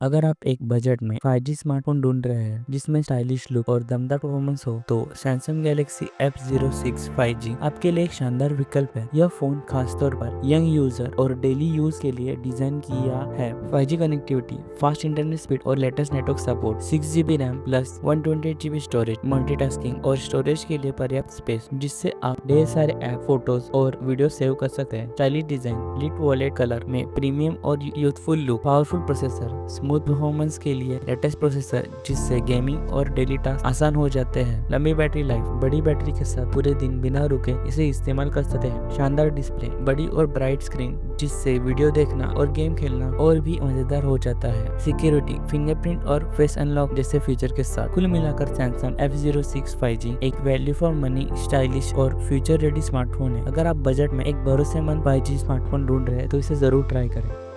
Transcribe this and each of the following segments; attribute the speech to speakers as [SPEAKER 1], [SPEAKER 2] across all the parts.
[SPEAKER 1] अगर आप एक बजट में 5G स्मार्टफोन ढूंढ रहे हैं जिसमें स्टाइलिश लुक और दमदार परफॉर्मेंस हो तो सैमसंग गैलेक्सी F06 5G आपके लिए एक शानदार विकल्प है। यह फोन खासतौर पर यंग यूजर और डेली यूज के लिए डिजाइन किया है। 5G connectivity, fast internet speed और latest network support, 6GB RAM plus 128GB storage, multitasking और स्टोरेज के लिए पर्याप्त स्पेस जिससे आप ढेर सारे ऐप, फोटोज और वीडियो सेव कर सकते हैं। Stylish design, lit wallet colour में प्रीमियम और youthful look, powerful processor, smooth performance के लिए लेटेस्ट प्रोसेसर जिससे गेमिंग और डेली टास्क आसान हो जाते हैं। लंबी बैटरी लाइफ, बड़ी बैटरी के साथ पूरे दिन बिना रुके इसे इस्तेमाल कर सकते हैं। शानदार डिस्प्ले, बड़ी और ब्राइट स्क्रीन जिससे वीडियो देखना और गेम खेलना और भी मजेदार हो जाता है। सिक्योरिटी, फिंगरप्रिंट और फेस अनलॉक जैसे फीचर के साथ कुल मिलाकर सैमसंग F06 5G एक वैल्यू फॉर मनी, स्टाइलिश और फ्यूचर रेडी स्मार्टफोन है। अगर आप बजट में एक भरोसेमंद 5G स्मार्टफोन ढूंढ रहे हैं तो इसे जरूर ट्राई करें।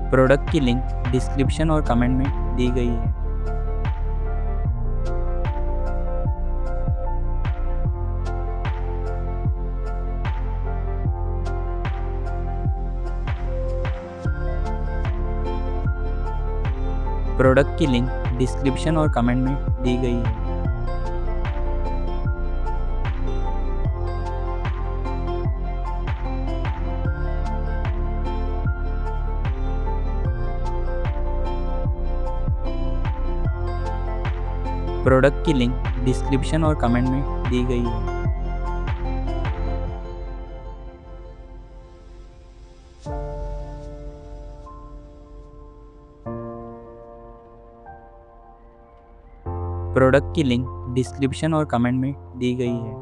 [SPEAKER 1] प्रोडक्ट की लिंक डिस्क्रिप्शन और कमेंट में दी गई है। प्रोडक्ट की लिंक डिस्क्रिप्शन और कमेंट में दी गई है। प्रोडक्ट की लिंक डिस्क्रिप्शन और कमेंट में दी गई है।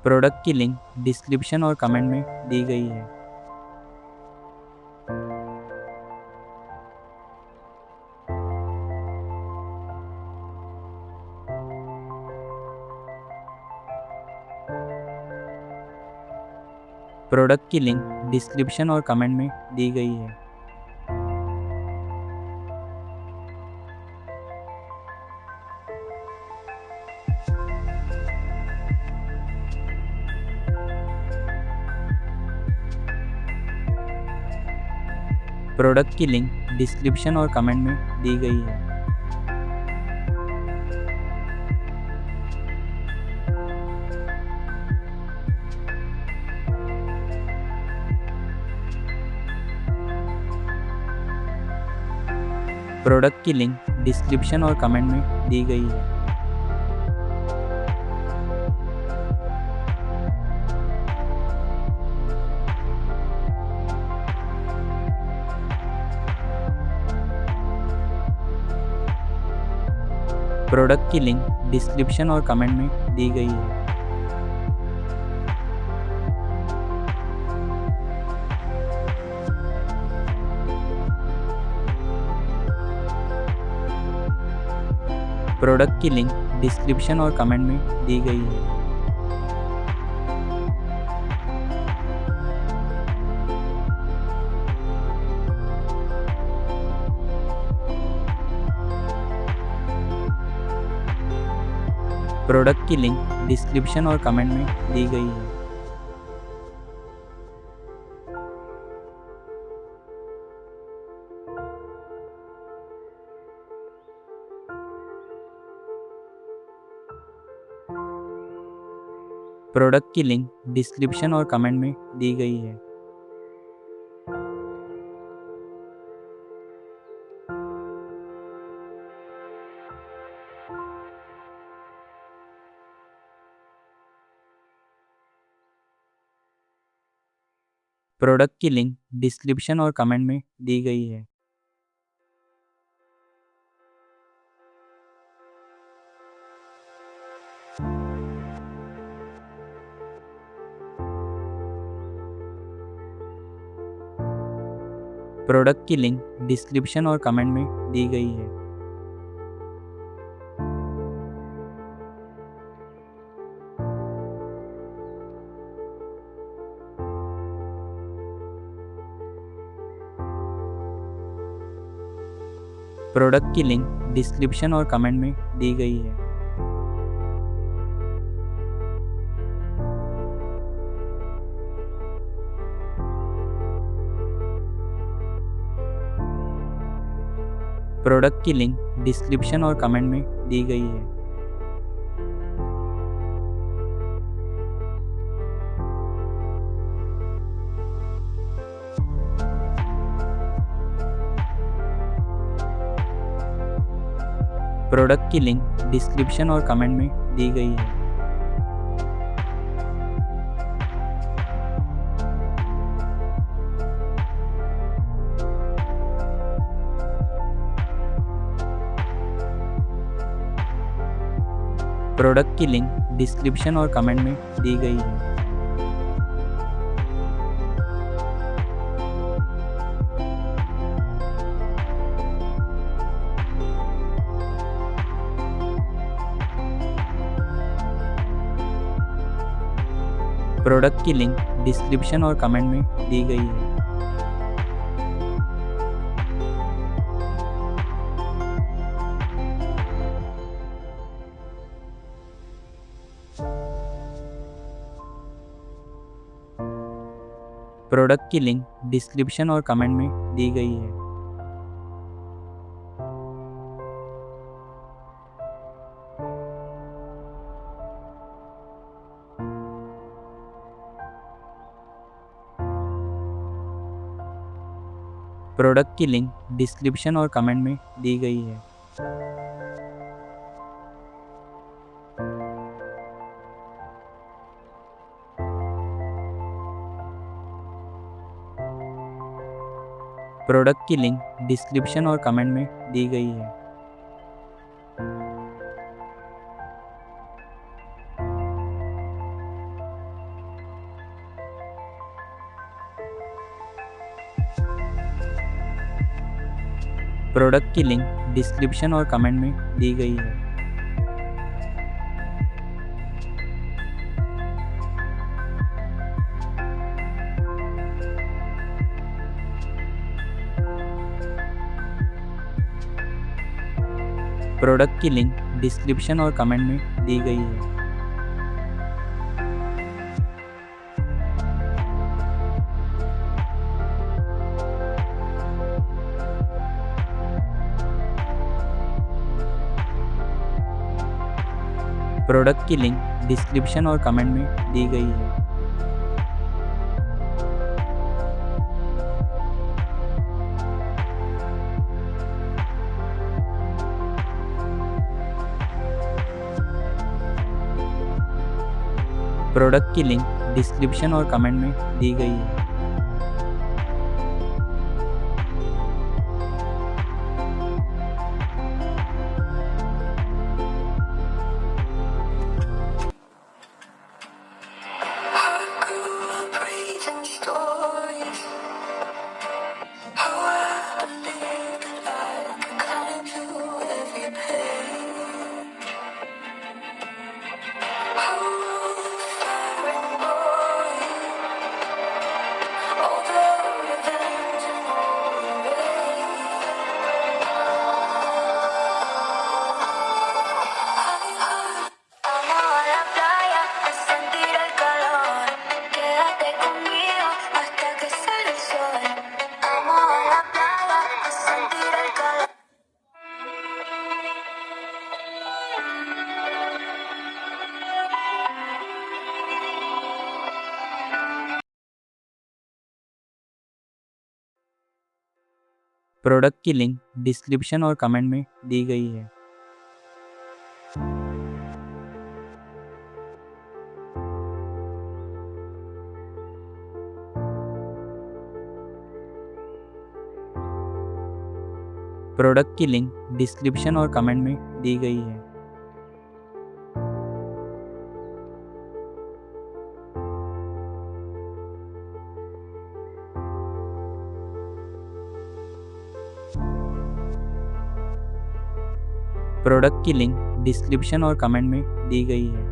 [SPEAKER 1] प्रोडक्ट की लिंक डिस्क्रिप्शन और कमेंट में दी गई है। प्रोडक्ट की लिंक डिस्क्रिप्शन और कमेंट में दी गई है। प्रोडक्ट की लिंक डिस्क्रिप्शन और कमेंट में दी गई है। प्रोडक्ट की लिंक डिस्क्रिप्शन और कमेंट में दी गई है। प्रोडक्ट की लिंक डिस्क्रिप्शन और कमेंट में दी गई है। प्रोडक्ट की लिंक डिस्क्रिप्शन और कमेंट में दी गई है। प्रोडक्ट की लिंक डिस्क्रिप्शन और कमेंट में दी गई है। प्रोडक्ट की लिंक डिस्क्रिप्शन और कमेंट में दी गई है। प्रोडक्ट की लिंक डिस्क्रिप्शन और कमेंट में दी गई है। प्रोडक्ट की लिंक डिस्क्रिप्शन और कमेंट में दी गई है। प्रोडक्ट की लिंक डिस्क्रिप्शन और कमेंट में दी गई है। प्रोडक्ट की लिंक डिस्क्रिप्शन और कमेंट में दी गई है। प्रोडक्ट की लिंक डिस्क्रिप्शन और कमेंट में दी गई है। प्रोडक्ट की लिंक डिस्क्रिप्शन और कमेंट में दी गई है। प्रोडक्ट की लिंक डिस्क्रिप्शन और कमेंट में दी गई है। प्रोडक्ट की लिंक डिस्क्रिप्शन और कमेंट में दी गई है। प्रोडक्ट की लिंक डिस्क्रिप्शन और कमेंट में दी गई है। प्रोडक्ट की लिंक डिस्क्रिप्शन और कमेंट में दी गई है। प्रोडक्ट की लिंक डिस्क्रिप्शन और कमेंट में दी गई है। प्रोडक्ट की लिंक डिस्क्रिप्शन और कमेंट में दी गई है। प्रोडक्ट की लिंक डिस्क्रिप्शन और कमेंट में दी गई है। प्रोडक्ट की लिंक डिस्क्रिप्शन और कमेंट में दी गई है। प्रोडक्ट की लिंक डिस्क्रिप्शन और कमेंट में दी गई है। प्रोडक्ट की लिंक डिस्क्रिप्शन और कमेंट में दी गई है। प्रोडक्ट की लिंक डिस्क्रिप्शन और कमेंट में दी गई है। प्रोडक्ट की लिंक डिस्क्रिप्शन और कमेंट में दी गई है।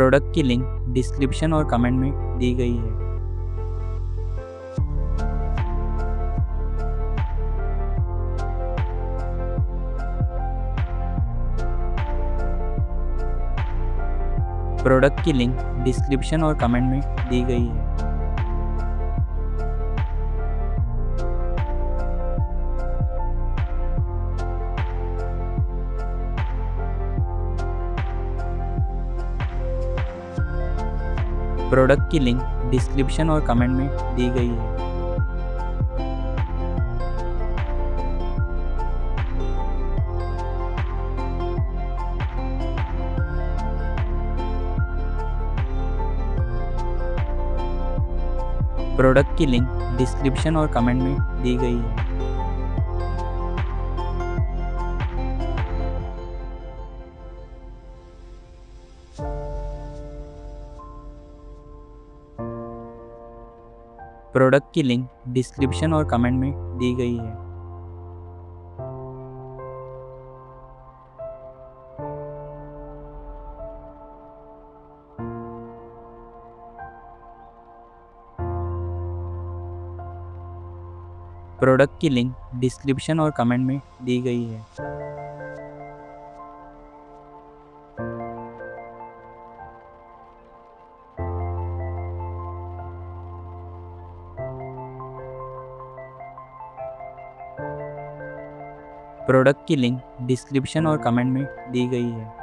[SPEAKER 1] प्रोडक्ट की लिंक डिस्क्रिप्शन और कमेंट में दी गई है। प्रोडक्ट की लिंक डिस्क्रिप्शन और कमेंट में दी गई है। प्रोडक्ट की लिंक डिस्क्रिप्शन और कमेंट में दी गई है। प्रोडक्ट की लिंक डिस्क्रिप्शन और कमेंट में दी गई है। प्रोडक्ट की लिंक डिस्क्रिप्शन और कमेंट में दी गई है। प्रोडक्ट की लिंक डिस्क्रिप्शन और कमेंट में दी गई है। प्रोडक्ट की लिंक डिस्क्रिप्शन और कमेंट में दी गई है।